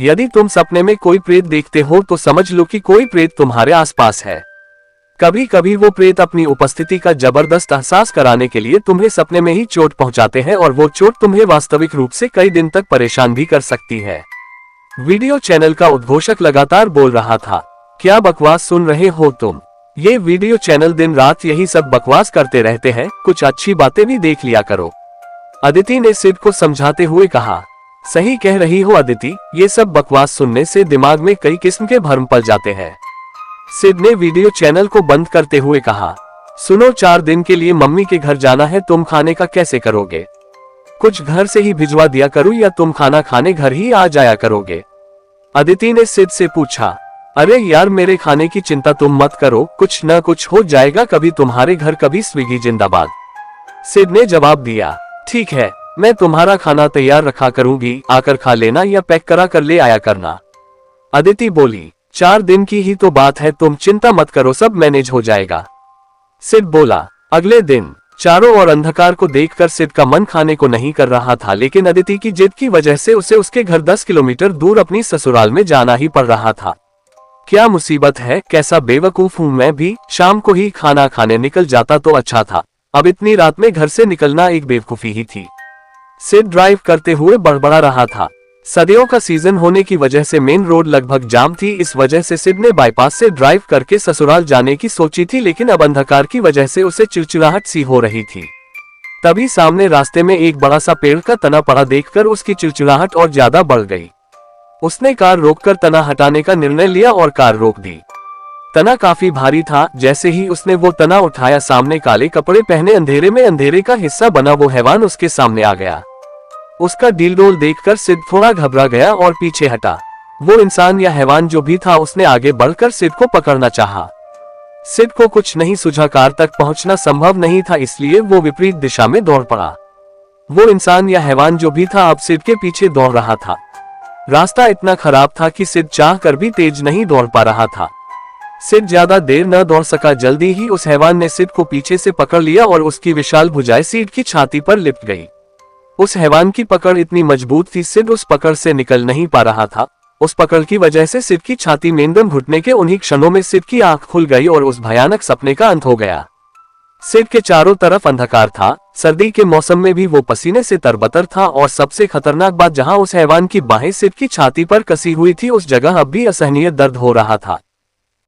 यदि तुम सपने में कोई प्रेत देखते हो तो समझ लो कि कोई प्रेत तुम्हारे आसपास है। कभी कभी वो प्रेत अपनी उपस्थिति का जबरदस्त एहसास कराने के लिए तुम्हें सपने में ही चोट पहुंचाते हैं और वो चोट तुम्हें वास्तविक रूप से कई दिन तक परेशान भी कर सकती है। वीडियो चैनल का उद्घोषक लगातार बोल रहा था, क्या बकवास सुन रहे हो तुम? ये वीडियो चैनल दिन रात यही सब बकवास करते रहते हैं, कुछ अच्छी बातें भी देख लिया करो। अदिति ने सिड को समझाते हुए कहा, सही कह रही हो अदिति, ये सब बकवास सुनने से दिमाग में कई किस्म के भ्रम पल जाते हैं। सिड ने वीडियो चैनल को बंद करते हुए कहा, सुनो, 4 दिन के लिए मम्मी के घर जाना है, तुम खाने का कैसे करोगे? कुछ घर से ही भिजवा दिया करूं या तुम खाना खाने घर ही आ जाया करोगे? अदिति ने सिड से पूछा। अरे यार, मेरे खाने की चिंता तुम मत करो, कुछ न कुछ हो जाएगा, कभी तुम्हारे घर कभी स्विगी जिंदाबाद। सिड ने जवाब दिया, ठीक है, मैं तुम्हारा खाना तैयार रखा करूंगी, आकर खा लेना या पैक करा कर ले आया करना। अदिति बोली, 4 दिन की ही तो बात है, तुम चिंता मत करो, सब मैनेज हो जाएगा। सिड बोला। अगले दिन चारों ओर अंधकार को देखकर सिड का मन खाने को नहीं कर रहा था, लेकिन अदिति की जिद की वजह से उसे उसके घर 10 किलोमीटर दूर अपनी ससुराल में जाना ही पड़ रहा था। क्या मुसीबत है, कैसा बेवकूफ हूँ मैं भी, शाम को ही खाना खाने निकल जाता तो अच्छा था, अब इतनी रात में घर से निकलना एक बेवकूफी ही थी। सिड ड्राइव करते हुए बड़बड़ा रहा था। सर्दियों का सीजन होने की वजह से मेन रोड लगभग जाम थी, इस वजह से सिड ने बाईपास से ड्राइव करके ससुराल जाने की सोची थी, लेकिन अब अंधकार की वजह से उसे चिड़चिड़ाहट सी हो रही थी। तभी सामने रास्ते में एक बड़ा सा पेड़ का तना पड़ा देखकर उसकी चिड़चिड़ाहट और ज्यादा बढ़ गई। उसने कार रोककर तना हटाने का निर्णय लिया और कार रोक दी। तना काफी भारी था, जैसे ही उसने वो तना उठाया, सामने काले कपड़े पहने अंधेरे में अंधेरे का हिस्सा बना वो हैवान उसके सामने आ गया। उसका डील डोल देखकर सिड थोड़ा घबरा गया और पीछे हटा। वो इंसान या हैवान जो भी था, उसने आगे बढ़कर सिड को पकड़ना चाहा। सिड को कुछ नहीं सूझा, कार तक पहुंचना संभव नहीं था, इसलिए वो विपरीत दिशा में दौड़ पड़ा। वो इंसान या हैवान जो भी था अब सिड के पीछे दौड़ रहा था। रास्ता इतना खराब था कि सिड चाह कर भी तेज नहीं दौड़ पा रहा था। सिड ज्यादा देर न दौड़ सका, जल्दी ही उस हैवान ने सिड को पीछे से पकड़ लिया और उसकी विशाल भुजाएं सिड की छाती पर लिपट गई। उस हैवान की पकड़ इतनी मजबूत थी, सिड उस पकड़ से निकल नहीं पा रहा था। उस पकड़ की वजह से सिड की छाती में दम घुटने के उन्हीं क्षणों में सिड की आंख खुल गई और उस भयानक सपने का अंत हो गया। सिड के चारों तरफ अंधकार था, सर्दी के मौसम में भी वो पसीने से तरबतर था, और सबसे खतरनाक बात, जहां उस हैवान की बाहें सिड की छाती पर कसी हुई थी, उस जगह अब भी असहनीय दर्द हो रहा था।